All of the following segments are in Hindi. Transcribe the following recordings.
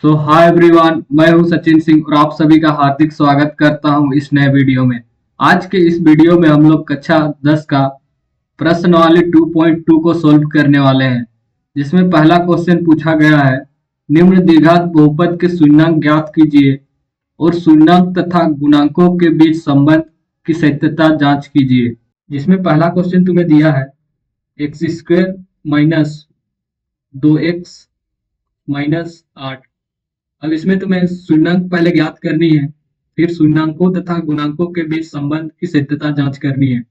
हाय एवरीवन, मैं हूं सचिन सिंह और आप सभी का हार्दिक स्वागत करता हूं इस नए वीडियो में। आज के इस वीडियो में हम लोग कक्षा 10 का प्रश्नावली 2.2 को सोल्व करने वाले हैं, जिसमें पहला क्वेश्चन पूछा गया है, निम्न द्विघात बहुपद के शून्यांक ज्ञात कीजिए और शून्यांक तथा गुणांकों के बीच संबंध की सत्यता जांच कीजिए। जिसमें पहला क्वेश्चन तुम्हें दिया है x square minus 2x minus 8। अब इसमें तुम्हें शून्यांक पहले ज्ञात करनी है, फिर शून्याङ्कों तथा गुणांकों के बीच संबंध की सत्यता जांच करनी है।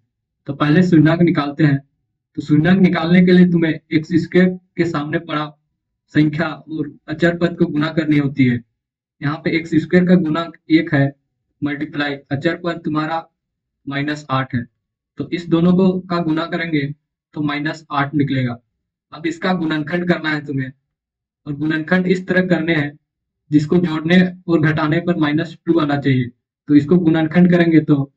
तो पहले शून्यांक निकालते हैं। तो शून्यांक निकालने के लिए तुम्हें एक्स स्क्वायर के सामने पड़ा संख्या और अचर पद को गुना करनी होती है। यहाँ पे एक्स स्क्वायर का गुणांक 1 है, मल्टीप्लाई अचर पद तुम्हारा -8 है। तो इस दोनों को का गुना करेंगे तो -8 निकलेगा। अब इसका गुणनखंड करना है तुम्हें, और गुणनखंड इस तरह करने हैं जिसको जोड़ने और घटाने पर -2 आना चाहिए। तो इसको गुणनखंड करेंगे तो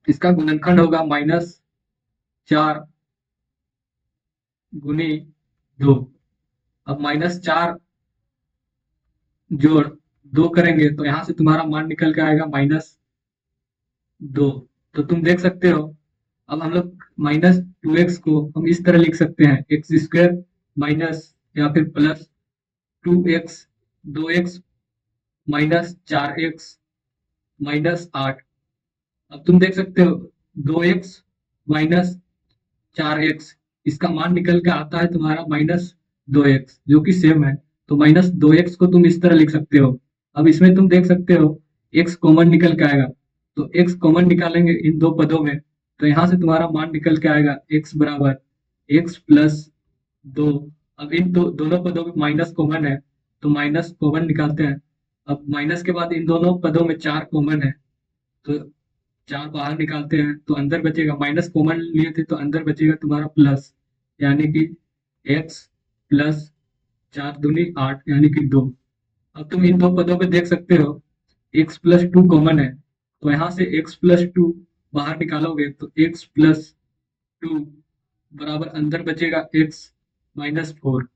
इसका गुणनखंड होगा -4 गुनी 2। अब -4 जोड़ 2 करेंगे तो यहाँ से तुम्हारा मान निकल के आएगा -2। तो तुम देख सकते हो, अब हम लोग -2x को हम इस तरह लिख सकते हैं, एक्स स्क्वायर माइनस या फिर plus 2x 2x minus 4x minus 8। अब तुम देख सकते हो 2x माइनस 4x, इसका मान निकल के आता है तुम्हारा -2x, जो कि सेम है। तो -2x को तुम इस तरह लिख सकते हो। अब इसमें तुम देख सकते हो x कॉमन निकल के आएगा, तो x कॉमन निकालेंगे इन दो पदों में, तो यहाँ से तुम्हारा मान निकल के आएगा x बराबर x प्लस 2। अब इन दोनों पदों में माइनस कॉमन है, तो माइनस कॉमन निकालते हैं। अब माइनस के बाद इन दोनों पदों में 4 कॉमन है, तो 4 बाहर निकालते हैं तो अंदर बचेगा, माइनस कॉमन लिए थे तो अंदर बचेगा तुम्हारा प्लस, यानी कि x प्लस 4 दूनी 8 यानी कि 2। अब तुम इन दो पदों में देख सकते हो x प्लस 2 कॉमन है, तो यहाँ से x प्लस 2 बाहर निकालोगे तो x प्लस 2 बराबर अंदर बचेगा x माइनस 4।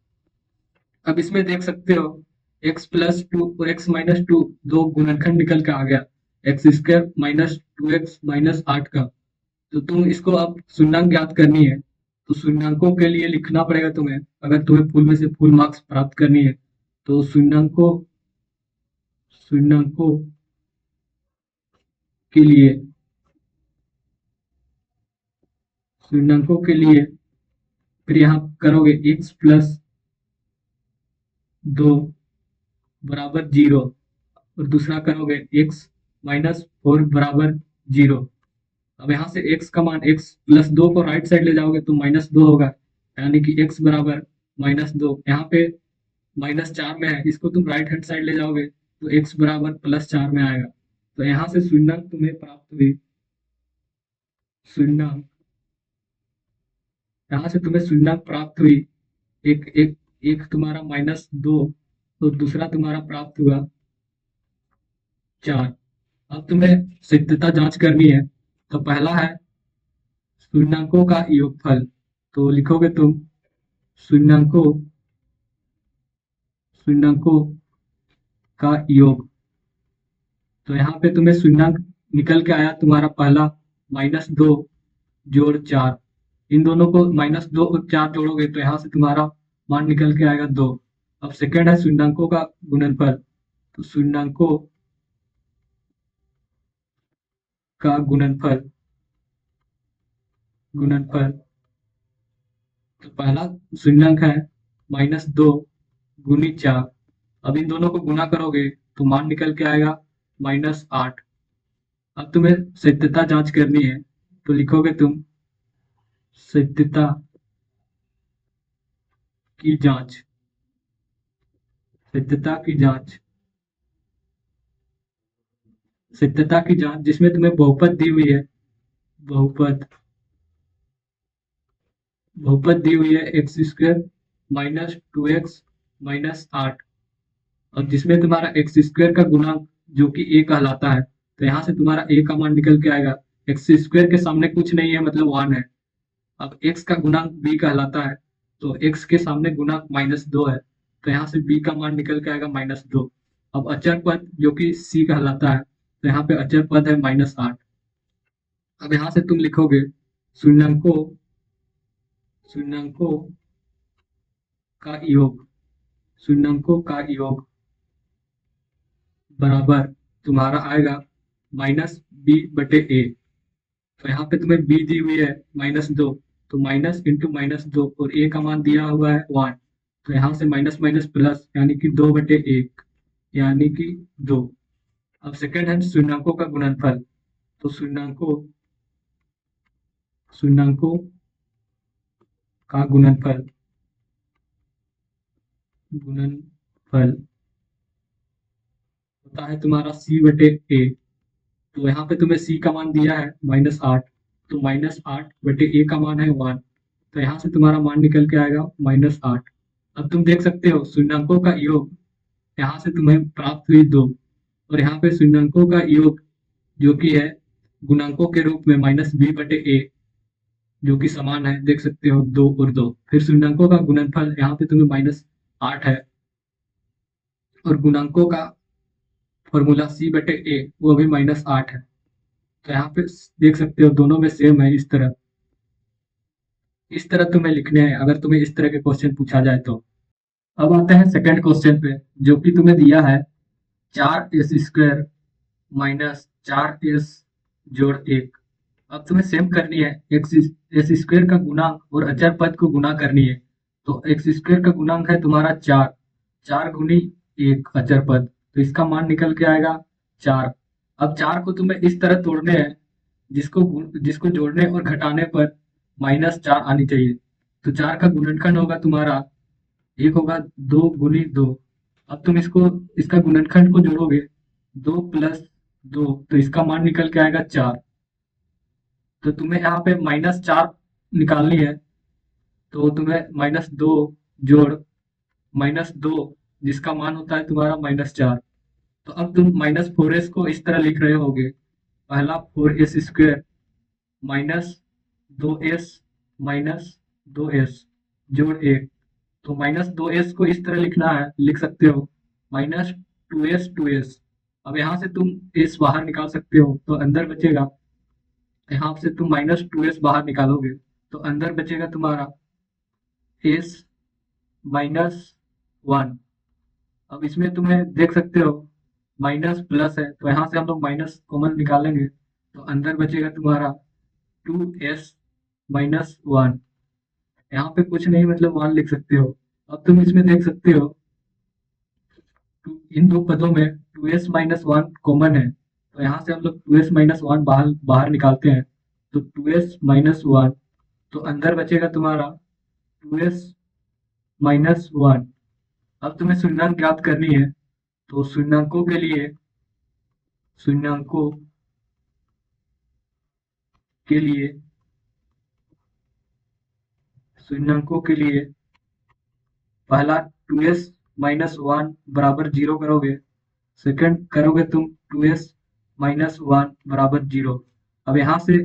अब इसमें देख सकते हो x प्लस 2 और x माइनस 2 दो गुणनखंड निकल के आ गया, x square minus 2x minus 8 का। तो तुम इसको अब शून्याङ्क ज्ञात करनी है, तो शून्याङ्कों के लिए लिखना पड़ेगा तुम्हें, अगर तुम्हें फुल में से फुल मार्क्स प्राप्त करनी है। तो शून्याङ्कों के लिए शून्याङ्कों के लिए फिर यहाँ करोगे x प्लस 2 बराबर 0, और दूसरा करोगे x माइनस 4 बराबर 0। अब यहाँ से x का मान x प्लस 2 को राइट साइड ले जाओगे तो -2 होगा, यानी कि x बराबर -2। यहाँ पे -4 में है, इसको तुम राइट हैंड साइड ले जाओगे तो x बराबर +4 में आएगा। तो यहाँ से शून्याङ्क तुम्हें प्राप्त हुई, शून्याङ्क यहाँ से तुम्हें शून्याङ्क प्राप्त हुई, एक एक एक तुम्हारा -2 तो दूसरा तुम्हारा प्राप्त हुआ 4। अब तुम्हें सत्यता जांच करनी है, तो पहला है शून्याङ्कों का योगफल। तो लिखोगे तुम शून्याङ्कों का योग। तो यहाँ पे तुम्हें शून्याङ्क निकल के आया तुम्हारा पहला -2 जोड़ 4। इन दोनों को -2 और 4 जोड़ोगे तो यहाँ से तुम्हारा मान निकल के आएगा 2। अब सेकंड है शून्याङ्कों का गुणनफल। तो शून्याङ्कों का गुणनफल तो पहला शून्याङ्क है -2 गुनी 4। अब इन दोनों को गुना करोगे तो मान निकल के आएगा -8। अब तुम्हें सत्यता जांच करनी है, तो लिखोगे तुम सत्यता की जांच जिसमें तुम्हें बहुपद दी हुई है, बहुपद दी हुई है x square minus 2x minus 8, और जिसमें तुम्हारा एक्स स्क्वायर का गुणांक जो कि a कहलाता है, तो यहाँ से तुम्हारा a का मान निकल के आएगा। एक्स स्क्वायर के सामने कुछ नहीं है, मतलब 1 है। अब x का गुणांक b कहलाता है, तो x के सामने गुणांक -2 है, तो यहाँ से b का मान निकल के आएगा -2। अब अचर पद जो कि c कहलाता है, तो यहाँ पे अचर पद है -8। अब यहाँ से तुम लिखोगे शून्यंकों शून्यंकों का योग, शून्यंकों का योग बराबर तुम्हारा आएगा -b/a। तो यहाँ पे तुम्हें b दी हुई है -2, तो माइनस इंटू -2 और a का मान दिया हुआ है 1, तो यहाँ से माइनस माइनस प्लस यानी कि 2/1 यानी कि 2। अब सेकंड है शून्यंकों का गुणनफल, तो शून्यंकों का गुणनफल होता है तुम्हारा c/a। तो यहाँ पे तुम्हें c का मान दिया है -8, तो -8/a का मान है 1, तो यहाँ से तुम्हारा मान निकल के आएगा -8। अब तुम देख सकते हो शून्यंकों का योग यहाँ से तुम्हें प्राप्त हुई 2, और यहाँ पे शून्यंकों का योग जो कि है गुणांकों के रूप में -b/a जो कि समान है, देख सकते हो 2 और 2। फिर शून्यंकों का गुणनफल यहाँ पे तुम्हें -8 है, और गुणांकों का फॉर्मूला c/a वो भी -8 है। तो यहाँ पे देख सकते हो दोनों में सेम है। इस तरह तुम्हें लिखने हैं अगर तुम्हें इस तरह के क्वेश्चन पूछा जाए तो। अब आते हैं सेकंड क्वेश्चन पे, जो कि तुम्हें दिया है 4s² माइनस 4s जोड़ 1। अब तुम्हें सेम करनी है s² का गुणांक और अचर पद को गुणा करनी है। तो x² का गुणांक है तुम्हारा 4, 4 गुनी 1 अचर पद, तो इसका मान निकल के आएगा 4। अब 4 को तुम्हें इस तरह तोड़ने हैं जिसको जोड़ने और घटाने पर -4 आनी चाहिए। तो 4 का गुणनखंड होगा तुम्हारा, एक होगा 2 गुनी 2। अब तुम इसका गुणनखंड को जोड़ोगे 2 + 2, तो इसका मान निकल के आएगा 4। तो तुम्हें यहाँ पे -4 निकालनी है, तो तुम्हें -2 जोड़ -2 जिसका मान होता है तुम्हारा -4। तो अब तुम -4s को इस तरह लिख रहे होगे, पहला 4s² -2s -2s जोड़ 1। तो -2s को इस तरह लिख सकते हो -2s। अब यहाँ से तुम s बाहर निकाल सकते हो, तो अंदर बचेगा, यहाँ से तुम -2s बाहर निकालोगे तो अंदर बचेगा तुम्हारा s -1। अब इसमें तुम्हें देख सकते हो माइनस प्लस है, तो यहाँ से हम लोग माइनस कॉमन निकालेंगे, तो अंदर बचेगा तुम्हारा 2s -1। यहाँ पे कुछ नहीं मतलब 1 लिख सकते हो। अब तुम इसमें देख सकते हो इन दो पदों में 2s -1 कॉमन है, तो यहाँ से हम लोग 2s -1 बाहर निकालते हैं, तो 2s -1, तो अंदर बचेगा तुम्हारा 2s -1। अब तुम्हें शून्यंक ज्ञात करनी है, तो शून्यंकों के लिए पहला 2s -1 बराबर 0 करोगे, सेकंड करोगे तुम 2s -1 बराबर 0। अब यहाँ से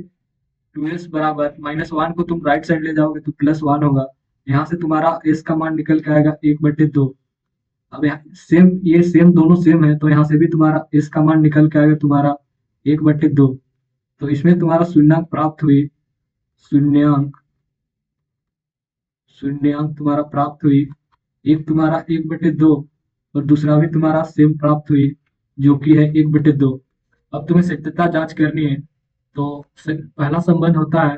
2s बराबर -1 को तुम राइट साइड ले जाओगे तो +1 होगा, यहाँ से तुम्हारा s का मान निकल के आएगा 1/2। अब यहाँ सेम दोनों सेम है, तो यहाँ से भी तुम्हारा s का मान निकल के आएगा तुम्हारा 1/2। तो इसमें तुम्हारा शून्यंक प्राप्त हुई, शून्यंक तुम्हारा प्राप्त हुई, एक तुम्हारा 1/2 और दूसरा भी तुम्हारा सेम प्राप्त हुई जो कि है 1/2। अब तुम्हें सत्यता जांच करनी है, तो पहला संबंध होता है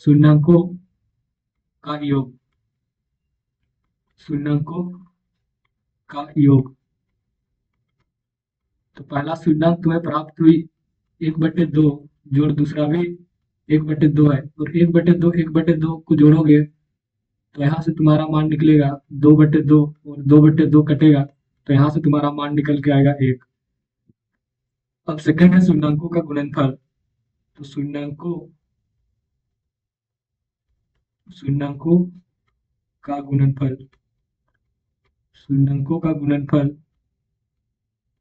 शून्यंकों का योग, शून्यंकों का योग। तो पहला शून्यंक तुम्हें प्राप्त हुई 1/2 जोड़ दूसरा भी 1/2 है, और 1/2 को जोड़ोगे तो यहाँ से तुम्हारा मान निकलेगा 2/2 और 2/2 कटेगा, तो यहाँ से तुम्हारा मान निकल के आएगा 1। अब सेकंड है शून्यंकों का गुणनफल, तो शून्यंकों का गुणनफल, शून्यंकों का गुणनफल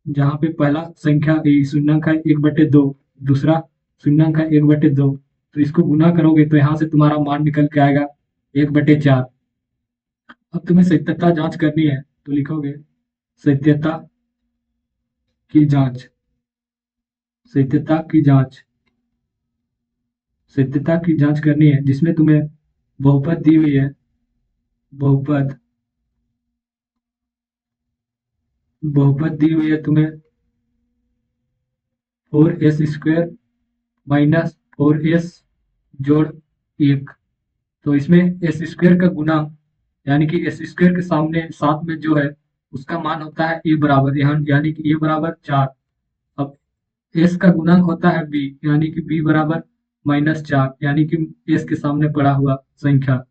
जहाँ पे पहला संख्या शून्यंक है 1/2, दूसरा शून्यंक है 1/2, तो इसको गुना करोगे तो यहाँ से तुम्हारा मान निकल के आएगा 1/4। अब तुम्हें सत्यता जांच करनी है, तो लिखोगे सत्यता की जांच, सत्यता की जांच, सत्यता की जांच करनी है, जिसमें तुम्हें बहुपद दी हुई है, बहुपद, बहुपद दी हुई है तुम्हें 4s² माइनस 4s जोड़ 1। तो इसमें s² का गुना, यानी कि s² के सामने साथ में जो है उसका मान होता है a बराबर, यहाँ यानी कि a बराबर 4। अब s का गुणांक होता है b, यानी कि b बराबर -4, यानी कि s के सामने पड़ा हुआ संख्या।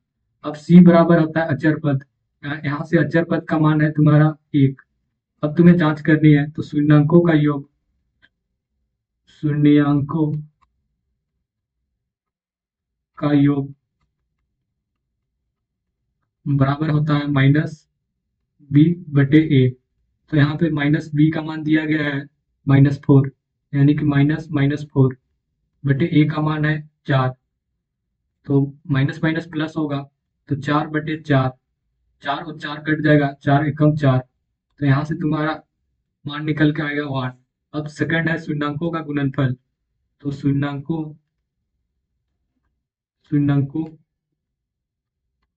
अब c बराबर होता है अचर पद, यहाँ से अचर पद का मान है तुम्हारा 1। अब तुम्हें जांच करनी है, तो शून्याङ्कों का योग, शून्याङ्कों का योग बराबर होता है -b/a। तो यहाँ पे -b का मान दिया गया है -4, यानी कि -4/a का मान है 4। तो माइनस माइनस प्लस होगा, तो 4/4, 4 और 4 कट जाएगा, 4 एकम 4। तो यहाँ से तुम्हारा मान निकल के आएगा 1। अब सेकंड है शून्याङ्कों का गुणनफल। तो शून्याङ्कों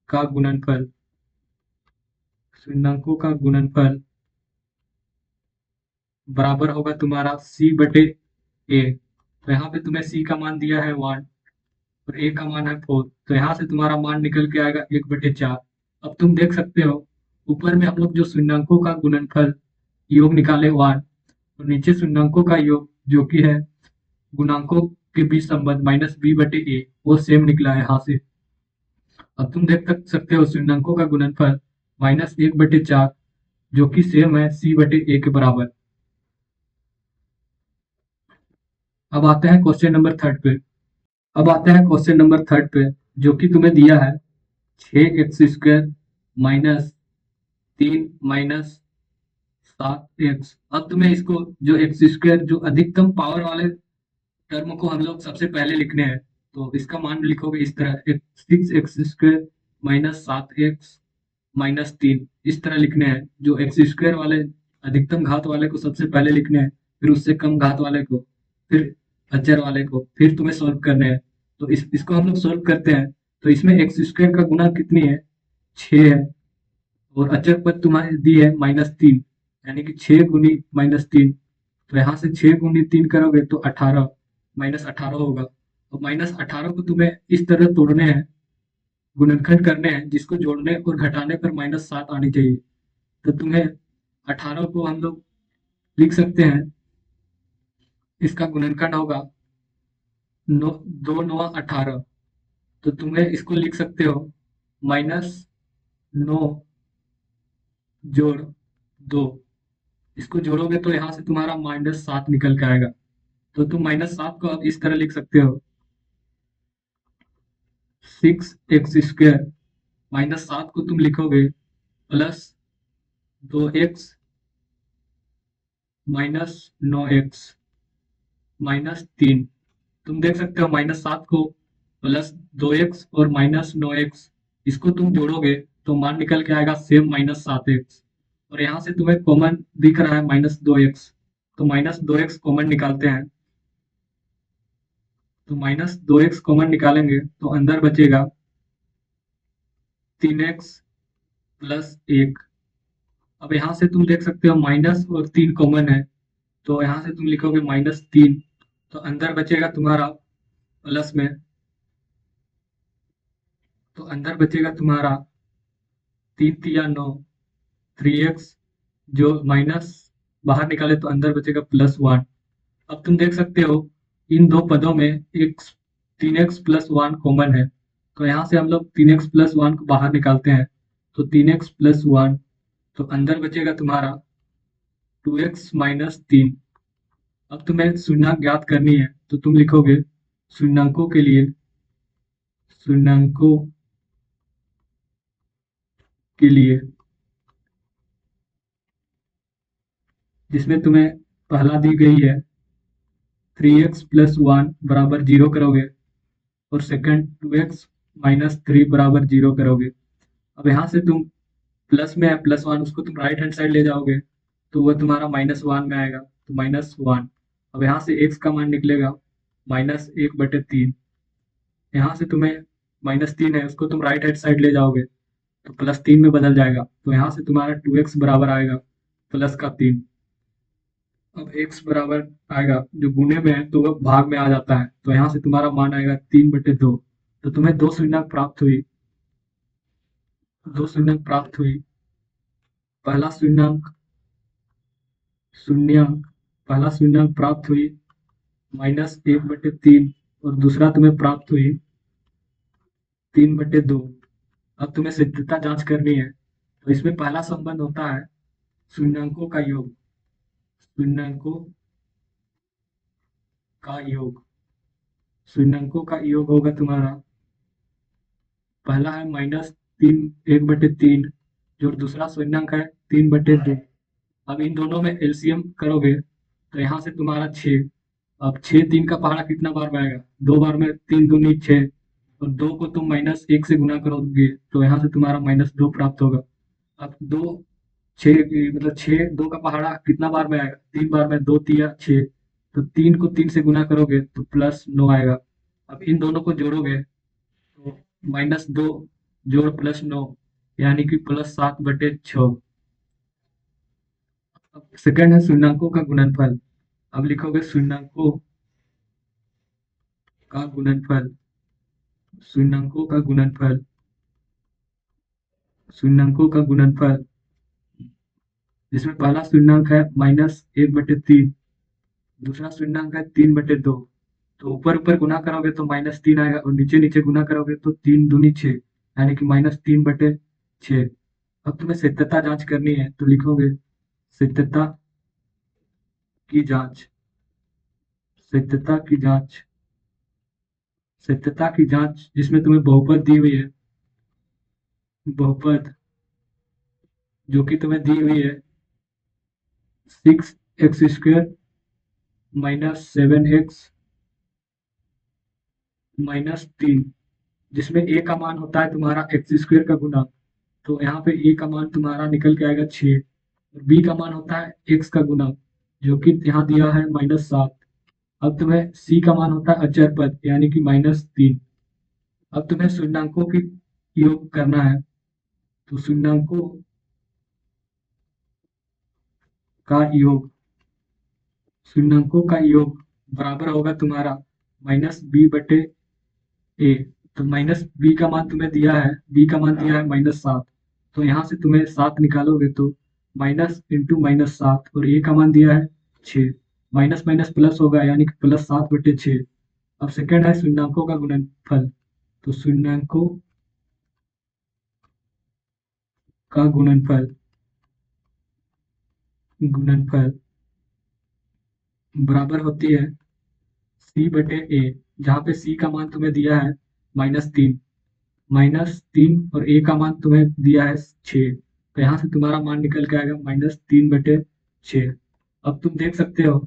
का गुणनफल, शून्याङ्कों का गुणनफल बराबर होगा तुम्हारा c/a। तो यहाँ पे तुम्हें c का मान दिया है 1 और a का मान है 4। तो यहाँ से तुम्हारा मान निकल के आएगा 1/4। अब तुम देख सकते हो ऊपर में हम लोग जो शून्याङ्कों का गुणनफल योग निकाले 1, और नीचे शून्याङ्कों का योग जो कि है गुणांकों के बीच संबंध -b/a, वो सेम निकला है यहाँ से। अब तुम देख सकते हो शून्याङ्कों का गुणनफल -1/4, जो कि सेम है c/a के बराबर। अब आते हैं क्वेश्चन नंबर 3 पे। अब आते हैं क्वेश्चन नंबर 3 पे, जो कि तुम्हें दिया है 6x² माइनस 3 माइनस 7x। अब तुम्हें इसको जो x² जो अधिकतम पावर वाले टर्म को हम लोग सबसे पहले लिखने हैं। तो इसका मान लिखोगे इस तरह, 6x² माइनस 7x माइनस 3, इस तरह लिखने हैं। जो x² वाले अधिकतम घात वाले को सबसे पहले लिखने हैं, फिर उससे कम घात वाले को, फिर अचर वाले को, फिर तुम्हें सॉल्व करने हैं। तो इसको हम लोग सॉल्व करते हैं। तो इसमें x² का गुना कितनी है, 6 है, और अचर पद तुम्हारी दी है -3, यानी कि 6 गुनी -3। तो यहाँ से 6 गुनी 3 करोगे तो 18, -18 होगा। तो -18 को तुम्हें इस तरह तोड़ने हैं, गुणनखंड करने हैं, जिसको जोड़ने और घटाने पर -7 आनी चाहिए। तो तुम्हें 18 को हम लोग लिख सकते हैं, इसका गुणनखंड होगा 2 9 18। तो तुम्हें इसको लिख सकते हो -9 जोड़ 2। इसको जोड़ोगे तो यहाँ से तुम्हारा -7 निकल के आएगा। तो तुम -7 को अब इस तरह लिख सकते हो, 6x² -7 को तुम लिखोगे प्लस 2x माइनस 9x -3। तुम देख सकते हो -7 को प्लस 2x और -9x, इसको तुम जोड़ोगे तो मान निकल के आएगा सेम -7x। और यहाँ से तुम्हें कॉमन दिख रहा है -2x, तो -2x कॉमन निकालते हैं। तो -2x कॉमन निकालेंगे तो अंदर बचेगा 3x प्लस 1। अब यहाँ से तुम देख सकते हो माइनस और 3 कॉमन है, तो यहाँ से तुम लिखोगे -3। तो अंदर बचेगा तुम्हारा प्लस में, तो अंदर बचेगा तुम्हारा 3 3 9, 3x, जो माइनस बाहर निकाले तो अंदर बचेगा +1। अब तुम देख सकते हो इन दो पदों में एक 3x प्लस 1 कॉमन है, तो यहाँ से हम लोग 3x प्लस 1 को बाहर निकालते हैं। तो 3x प्लस 1, तो अंदर बचेगा तुम्हारा 2x माइनस 3। अब तुम्हें शून्याङ्क ज्ञात करनी है, तो तुम लिखोगे शून्याङ्कों के लिए, शून्याङ्कों के लिए, जिसमें तुम्हें पहला दी गई है 3x प्लस 1 बराबर 0 करोगे, और सेकंड 2x माइनस 3 बराबर 0 करोगे। अब यहाँ से तुम प्लस में है +1, उसको तुम राइट हैंड साइड ले जाओगे तो वह तुम्हारा -1 में आएगा, तो -1। अब यहाँ से x का मान निकलेगा -1/3। यहाँ से तुम्हें -3 है, उसको तुम राइट हैंड साइड ले जाओगे तो +3 में बदल जाएगा, तो यहाँ से तुम्हारा 2x बराबर आएगा +3। अब x बराबर आएगा, जो गुणे में है तो वह भाग में आ जाता है, तो यहाँ से तुम्हारा मान आएगा 3/2। तो तुम्हें दो शून्यंक प्राप्त हुई, पहला शून्यंक शून्यंक पहला शून्यंक प्राप्त हुई -1/3, और दूसरा तुम्हें प्राप्त हुई 3/2। अब तुम्हें सिद्धता जांच करनी है, तो इसमें पहला संबंध होता है शून्यंकों का योग। शून्यंकों का योग शून्यंकों का योग होगा तुम्हारा, पहला है -1/3, जो दूसरा शून्यंक है 3/2। अब इन दोनों में एलसीएम करोगे तो यहाँ से तुम्हारा 6। अब 6 3 का पहाड़ा कितना बार में आएगा, 2 बार में, 3 दूनी 6, और 2 को तुम -1 से गुना करोगे तो यहाँ से तुम्हारा -2 प्राप्त होगा। अब 2 6 मतलब 6 2 का पहाड़ा कितना बार में आएगा, 3 बार में, 2 तिया 6, तो 3 को 3 से गुना करोगे तो +9 आएगा। अब इन दोनों को जोड़ोगे तो -2 जोड़ +9 यानी कि +7/6। अब सेकंड है शून्यंकों का गुणनफल। अब लिखोगे का गुणनफल शून्यंकों का गुणनफल शून्यंकों का गुणनफल जिसमें पहला शून्यंक है -1/3, दूसरा शून्यंक है 3/2। तो ऊपर ऊपर गुना करोगे तो -3 आएगा, और नीचे नीचे गुना करोगे तो 3 दूनी 6 यानी कि -3/6। अब तुम्हें सत्यता जांच करनी है, तो लिखोगे सत्यता की जांच सत्यता की जांच सत्यता की जांच जिसमें तुम्हें बहुपद दी हुई है, बहुपद जो कि तुम्हें दी हुई है 6x² -7x -3, जिसमें a का मान होता है तुम्हारा x² का गुना, तो यहाँ पे a का मान तुम्हारा निकल के आएगा 6, और b का मान होता है x का गुना, जो कि यहाँ दिया है -7। अब तुम्हें c का मान होता है अचर पद यानी कि -3। अब तुम्हें शून्यंकों की योग करना है, तो का योग शून्यंकों का योग बराबर होगा तुम्हारा -b/a। तो -b का मान तुम्हें दिया है, b का मान दिया है -7, तो यहाँ से तुम्हें 7 निकालोगे तो माइनस इंटू -7, और a का मान दिया है 6, माइनस माइनस प्लस होगा यानी कि +7/6। अब सेकंड है शून्यंकों का गुणनफल, तो शून्यंकों का गुणनफल बराबर होती है c/a, जहाँ पे c का मान तुम्हें दिया है -3, और a का मान तुम्हें दिया है 6, तो यहाँ से तुम्हारा मान निकल के आएगा -3/6। अब तुम देख सकते हो,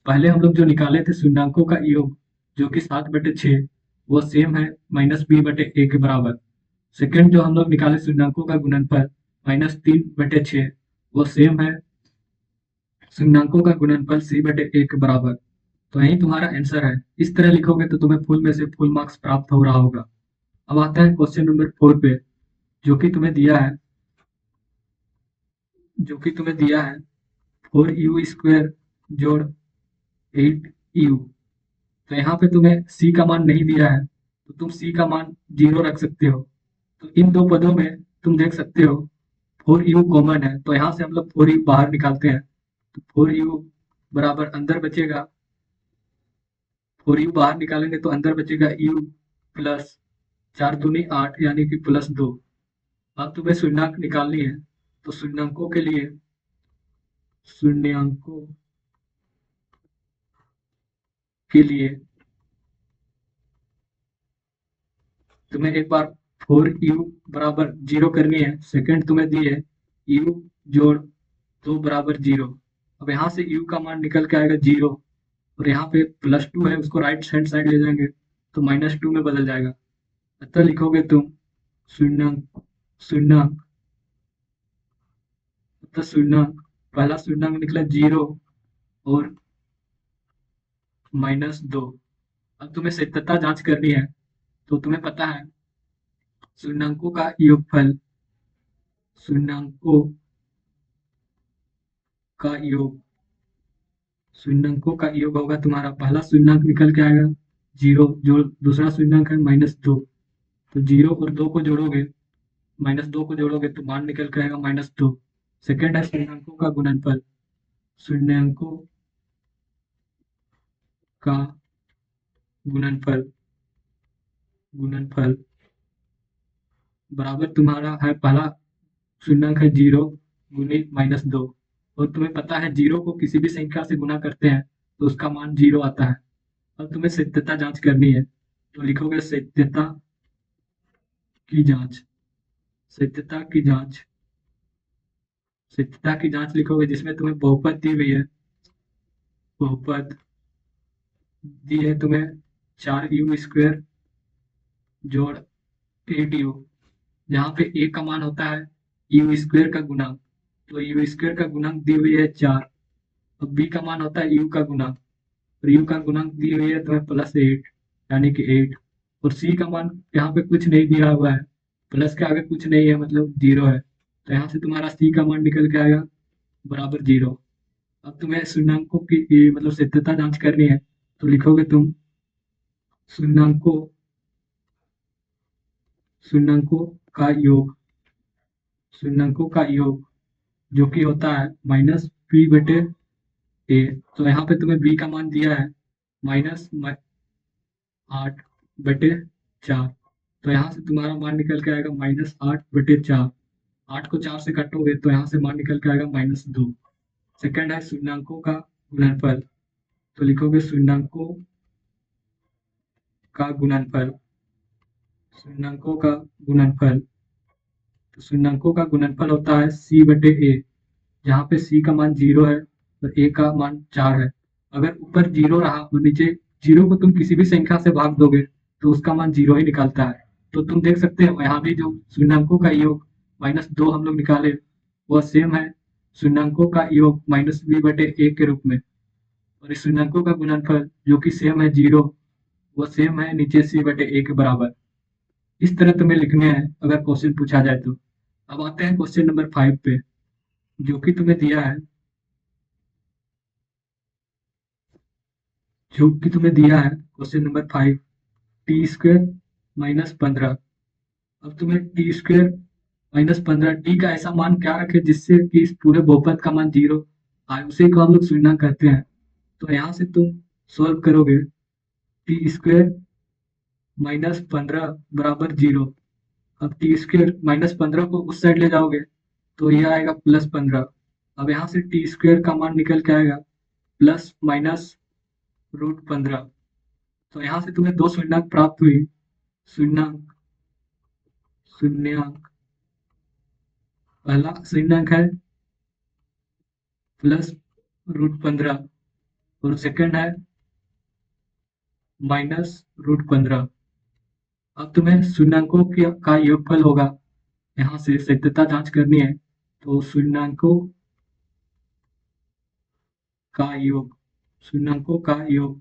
पहले हम लोग जो निकाले थे शून्यंकों का योग जो कि 7/6, वो सेम है -b/a के बराबर। सेकंड जो हम लोग निकाले शून्यंकों का गुणनफल -3/6, वो सेम है शून्यंकों का गुणनफल c/a के बराबर। तो यही तुम्हारा आंसर है। इस तरह लिखोगे तो तुम्हें फुल में से फुल मार्क्स प्राप्त हो रहा होगा। अब आता है क्वेश्चन नंबर 4 पे, जो कि तुम्हें दिया है 4u² जोड़ 8u। तो यहाँ पे तुम्हें c का मान नहीं दिया है, तो तुम c का मान 0 रख सकते हो। तो इन दो पदों में तुम देख सकते हो 4u कॉमन है, तो यहाँ से हम लोग 4u बाहर निकालते हैं, तो 4u बराबर अंदर बचेगा, 4u बाहर निकालेंगे तो अंदर बचेगा u प्लस 4 दूनी 8 यानी कि +2। अब तुम्हें शून्यंक निकालनी है, तो शून्यंकों के लिए तुम्हें एक बार 4u बराबर 0 करनी है। सेकंड तुम्हें दी है u जोड़ 2 बराबर 0। अब यहाँ से u का मान निकल के आएगा 0, और यहाँ पे +2 है, उसको राइट हैंड साइड ले जाएंगे तो -2 में बदल जाएगा। अतः लिखोगे तुम शून्यंक तो शून्यंक, पहला शून्यंक निकला 0 और -2। अब तुम्हें सत्यता जांच करनी है, तो तुम्हें पता है शून्यंकों का योगफल, शून्यंकों का योग, शून्यंकों का योग होगा तुम्हारा, पहला शून्यंक निकल के आएगा 0, जो दूसरा शून्यंक है -2, तो 0 और 2 को जोड़ोगे, -2 को जोड़ोगे तो मान निकल के आएगा -2। सेकेंड है शून्यंकों का गुणनफल, शून्यंकों का गुणनफल, गुणनफल बराबर तुम्हारा है, पहला शून्यंक है 0 गुणित -2, और तुम्हें पता है 0 को किसी भी संख्या से गुना करते हैं तो उसका मान 0 आता है। अब तुम्हें सत्यता जांच करनी है, तो लिखोगे सत्यता की जांच, सत्यता की जांच, सत्यता की जांच लिखोगे जिसमें तुम्हें बहुपद दी हुई है, बहुपद दी है तुम्हें 4u² जोड़ 8u, जहाँ पे a का मान होता है u² का गुणक, तो u² का गुणक दी हुई है 4, अब b का मान होता है u का गुणक, और u का गुणक दी हुई है तुम्हें +8 यानी कि 8, और c का मान यहाँ पे कुछ नहीं दिया हुआ है, प्लस के आगे कुछ नहीं है मतलब 0 है, तो यहाँ से तुम्हारा c का मान निकल के आएगा बराबर 0। अब तुम्हें शून्यंकों की मतलब सत्यता जांच करनी है, तो लिखोगे तुम शून्यंकों, शून्यंकों का योग, शून्यंकों का योग जो कि होता है -p/a, तो यहाँ पे तुम्हें b का मान दिया है -8/4, तो यहाँ से तुम्हारा मान निकल के आएगा -8/4, 8 को 4 से काटोगे तो यहाँ से मान निकल के आएगा -2। सेकंड है शून्यंकों का गुणनफल, तो लिखोगे शून्यंकों का गुणनफल, शून्यंकों का गुणनफल, तो शून्यंकों का गुणनफल होता है c/a, जहाँ पे c का मान 0 है और a का मान 4 है। अगर ऊपर 0 रहा और नीचे 0 को तुम किसी भी संख्या से भाग दोगे तो उसका मान 0 ही निकलता है। तो तुम देख सकते हो यहाँ भी जो शून्यंकों का योग -2 हम लोग निकाले वह सेम है शून्यंकों का योग -b/a के रूप में, और इस शून्यंकों का गुणनफल जो कि सेम है 0, वह सेम है नीचे c/a के बराबर। इस तरह तुम्हें लिखने हैं अगर क्वेश्चन पूछा जाए तो। अब आते हैं क्वेश्चन नंबर 5 पे, जो कि तुम्हें दिया है, जो कि तुम्हें दिया है क्वेश्चन नंबर 5, t² - 15। अब तुम्हें t² - 15 टी का ऐसा मान क्या रखे जिससे कि इस पूरे बहुपद का मान 0 आए, उसे को हम लोग शून्यंक कहते हैं। तो यहाँ से तुम सॉल्व करोगे, t² - 15 बराबर 0। अब t² - 15 को उस साइड ले जाओगे तो यह आएगा +15। अब यहाँ से t² का मान निकल के आएगा ±√15। तो यहाँ से तुम्हें दो शून्यंक प्राप्त हुई, शून्यंक, शून्यंक, पहला शून्यंक है +√15 और सेकंड है -√15। अब तुम्हें शून्यंकों का योगफल होगा, यहाँ से सत्यता जांच करनी है, तो शून्यंकों का योग, शून्यंकों का योग,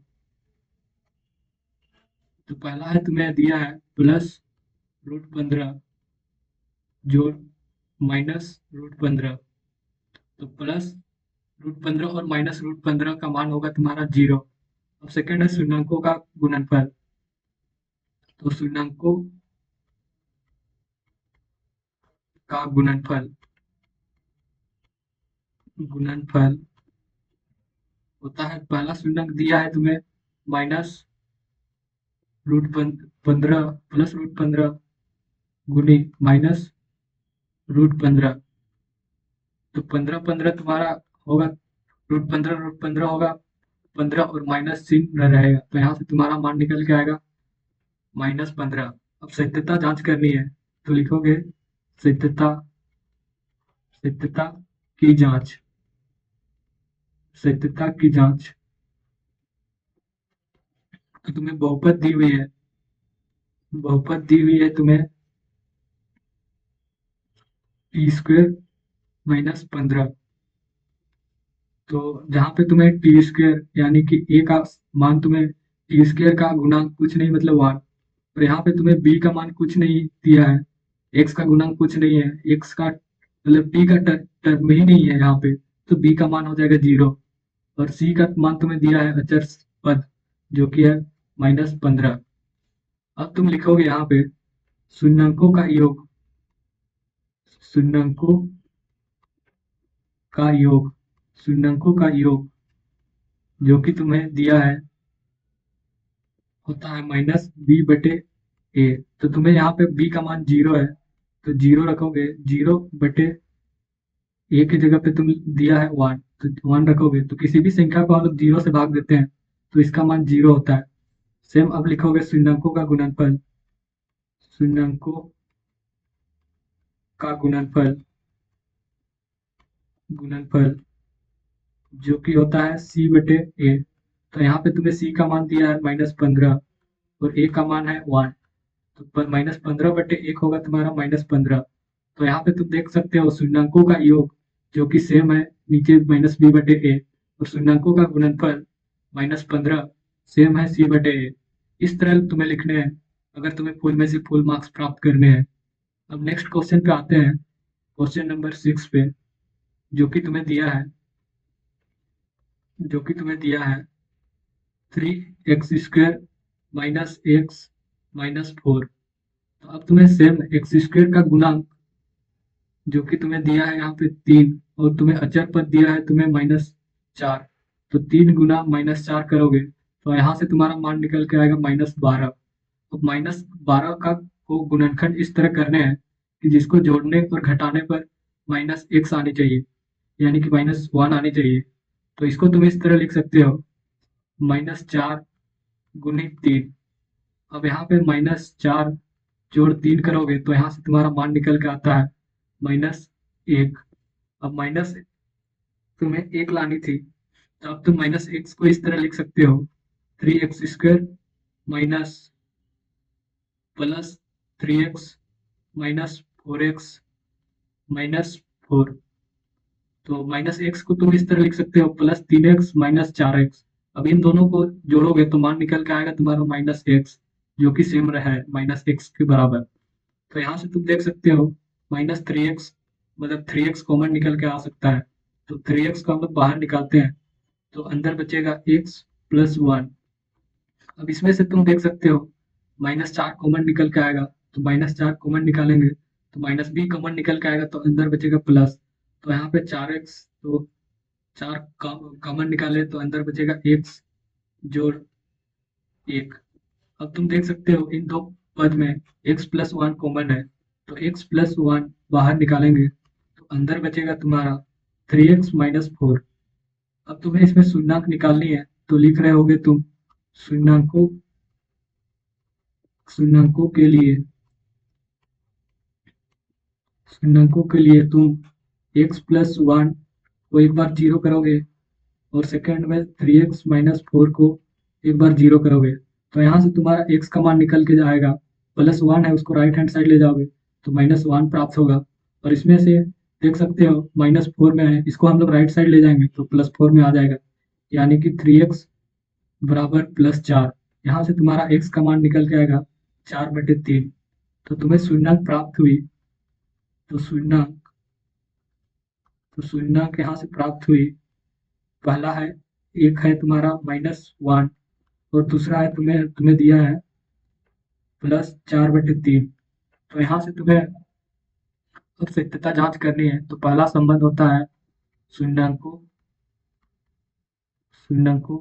तो पहला है तुम्हें दिया है +√15 जोड़ -√15, तो +√15 और -√15 का मान होगा तुम्हारा 0। अब सेकंड है शून्यंकों का गुणनफल, तो शून्यंकों का गुणनफल, गुणनफल होता है, पहला शून्यंक दिया है तुम्हें -√15 +√15 गुनी -√15, तो 15 तुम्हारा होगा, √15 होगा 15 और माइनस चिन्ह रहेगा, तो यहाँ से तुम्हारा मान निकल के आएगा -15। अब सत्यता जांच करनी है, तो लिखोगे सत्यता, सत्यता की जांच, सत्यता की जांच, तो तुम्हें बहुपद दी हुई है, बहुपद दी हुई है तुम्हें t² -15। तो जहाँ पे तुम्हें टी स्क्वायर यानी कि ए का मान तुम्हें टी स्क्वायर का गुणांक कुछ नहीं मतलब 1, और यहाँ पे तुम्हें बी का मान कुछ नहीं दिया है, एक्स का गुणांक कुछ नहीं है, एक्स का मतलब टी का टर्म ही नहीं है यहाँ पे, तो बी का मान हो जाएगा 0, और सी का मान तुम्हें दिया है अचर पद जो कि है -15। अब तुम लिखोगे यहाँ पे शून्यंकों का योग, शून्यंकों का योग, शून्यंकों का योग जो कि तुम्हें दिया है होता है -b/a। तो तुम्हें यहाँ पे b का मान 0 है, तो 0 रखोगे, 0/a की जगह पे तुम दिया है 1, तो 1 रखोगे, तो किसी भी संख्या को हम लोग 0 से भाग देते हैं तो इसका मान 0 होता है। सेम अब लिखोगे शून्यंकों का गुणनफल, शून्यंकों का गुणनफल, गुणनफल जो कि होता है c/a। तो यहाँ पे तुम्हें c का मान दिया है -15 और a का मान है 1, तो -15/1 होगा तुम्हारा -15। तो यहाँ पे तुम देख सकते हो शून्यंकों का योग जो कि सेम है नीचे -b/a, और शून्यंकों का गुणनफल -15 सेम है c/a। इस तरह तुम्हें लिखने हैं अगर तुम्हें फुल में से फुल मार्क्स प्राप्त करने हैं। अब नेक्स्ट क्वेश्चन पे आते हैं, क्वेश्चन नंबर 6 पे, जो कि तुम्हें दिया है, जो कि तुम्हें दिया है 3x² - x - 4। तो अब तुम्हें सेम x² का गुणांक जो कि तुम्हें दिया है यहाँ पे 3, और तुम्हें अचर पद दिया है तुम्हें -4, तो 3 गुना -4 करोगे तो यहाँ से तुम्हारा मान निकल के आएगा -12। अब -12 का को गुणनखंड इस तरह करने हैं कि जिसको जोड़ने और घटाने पर -x आनी चाहिए, यानी कि -1 आनी चाहिए। तो इसको तुम इस तरह लिख सकते हो -4 गुणित 3। अब यहाँ पे -4 जोड़ 3 करोगे तो यहाँ से तुम्हारा मान निकल के आता है -1। अब माइनस तुम्हें 1 लानी थी, तो अब तुम -x को इस तरह लिख सकते हो 3x² minus plus 3x minus 4x -4। तो -x को तुम इस तरह लिख सकते हो +3x - 4x। अब इन दोनों को जोड़ोगे तो मान निकल के आएगा तुम्हारा -x, जो कि सेम रहा है -x के बराबर। तो यहाँ से तुम देख सकते हो -3x मतलब 3x कॉमन निकल के आ सकता है, तो 3x को हम लोग बाहर निकालते हैं तो अंदर बचेगा x + 1। अब इसमें से तुम देख सकते हो -4 कॉमन निकल के आएगा, तो -4 कॉमन निकालेंगे तो -b कॉमन निकल के आएगा, तो अंदर बचेगा प्लस, तो यहाँ पे 4x, तो 4 कॉमन निकाले तो अंदर बचेगा x जोड़ 1। अब तुम देख सकते हो इन दो पद में x + 1 कॉमन है, तो x + 1 बाहर निकालेंगे तो अंदर बचेगा तुम्हारा 3x - 4। अब तुम्हें इसमें शून्यंक निकालनी है, तो लिख रहे होगे तुम शून्यंकों, शून्यंकों के लिए, शून्यंकों के लिए तुम x + 1 को एक बार 0 करोगे और सेकंड में 3x - 4 को एक बार 0 करोगे, तो यहाँ से तुम्हारा x का मान निकल के जाएगा, +1 है उसको राइट हैंड साइड ले जाओगे तो -1 प्राप्त होगा। और इसमें से देख सकते हो -4 में है, इसको हम लोग राइट साइड ले जाएंगे तो +4 में आ जाएगा, यानी कि 3x बराबर +4। यहाँ से तुम्हारा x का मान निकल के आएगा 4/3। तो तुम्हें शून्यंक प्राप्त हुई, तो शून्यंक, तो शून्यंक यहाँ से प्राप्त हुई, पहला है, एक है तुम्हारा -1 और दूसरा है तुम्हें तुम्हें दिया है +4/3। तो यहाँ से तुम्हें अब सत्यता जांच करनी है, तो पहला संबंध होता है शून्यंकों, शून्यंकों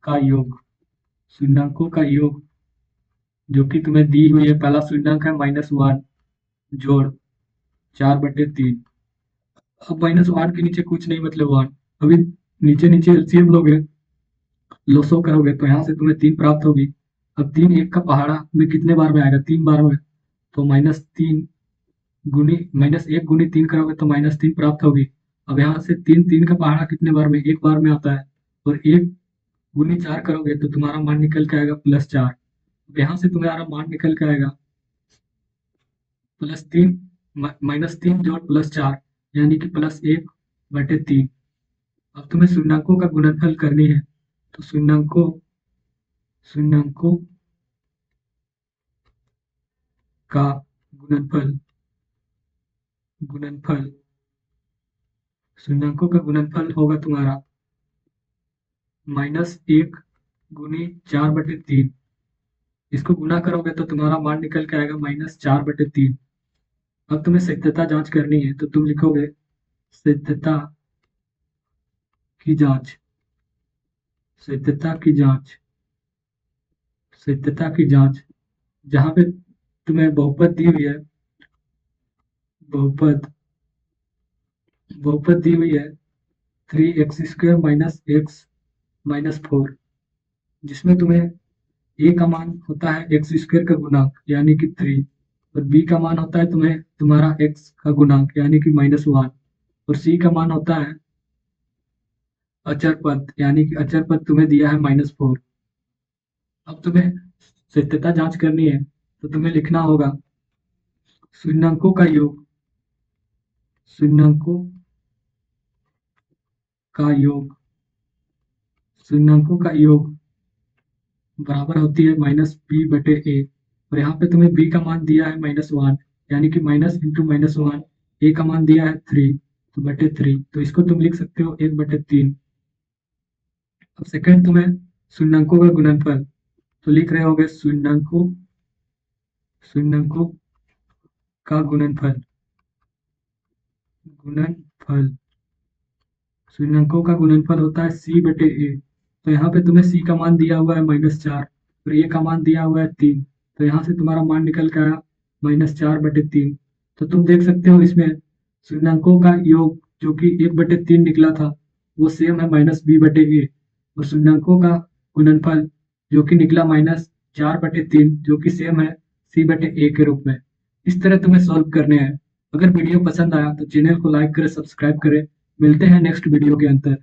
का योग, शून्यंकों का योग जो कि तुम्हें दी हुई है, पहला शून्यंक है -1 जोड़ 4/3। अब -1 के नीचे कुछ नहीं मतलब 1, अभी नीचे नीचे एलसीएम लोगे, लोसो करोगे तो यहाँ से तुम्हें 3 प्राप्त होगी। अब 3 1 का पहाड़ा में कितने बार में आएगा, 3 बार में, तो -3 गुनी -1 गुनी 3 करोगे तो -3 प्राप्त होगी। अब यहाँ से 3 का पहाड़ा कितने बार में, एक बार में आता है, और 1 गुनी 4 करोगे तो तुम्हारा मान निकल के आएगा +4। अब यहाँ से तुम्हारा मान निकल के आएगा +3 -3 जोड़ +4, यानी कि +1/3। अब तुम्हें शून्यंकों का गुणनफल करनी है, तो शून्यंकों का गुणनफल शून्यंकों का गुणनफल होगा तुम्हारा -1 गुनी 4/3। इसको गुना करोगे तो तुम्हारा मान निकल के आएगा -4/3। अब तुम्हें सत्यता जांच करनी है, तो तुम लिखोगे सत्यता की जांच, सत्यता की जांच, सत्यता की जांच। जहां पे तुम्हें बहुपद दी हुई है, बहुपद बहुपद दी हुई है 3x² - x - 4, जिसमें तुम्हें a का मान होता है x² का गुणांक यानी कि 3, और b का मान होता है तुम्हारा x का गुणांक यानी कि -1, और c का मान होता है अचर पद, यानी कि अचर पद तुम्हें दिया है -4। अब तुम्हें सत्यता जांच करनी है, तो तुम्हें लिखना होगा शून्यंकों का योग, शून्यंकों का योग, शून्यंकों का योग बराबर होती है -b/a, और यहाँ पे तुम्हें b का मान दिया है -1, यानी कि माइनस इंटू -1, a का मान दिया है 3, तो /3, तो इसको तुम लिख सकते हो 1/3। अब सेकंड तुम्हें शून्यंकों का गुणनफल, तो लिख रहे होगे शून्यंकों का गुणनफल, शून्यंकों का गुणनफल होता है c/a। तो यहाँ पे तुम्हें c का मान दिया हुआ है -4 और a का मान दिया हुआ है 3, तो यहाँ से तुम्हारा मान निकल के आया -4/3। तो तुम देख सकते हो इसमें शून्यंकों का योग जो कि 1/3 निकला था, वो सेम है -b/a, और शून्यंकों का गुणनफल जो कि निकला -4/3, जो कि सेम है c/a के रूप में। इस तरह तुम्हें सॉल्व करने हैं। अगर वीडियो पसंद आया तो चैनल को लाइक करें, सब्सक्राइब करें। मिलते हैं नेक्स्ट वीडियो के अंदर।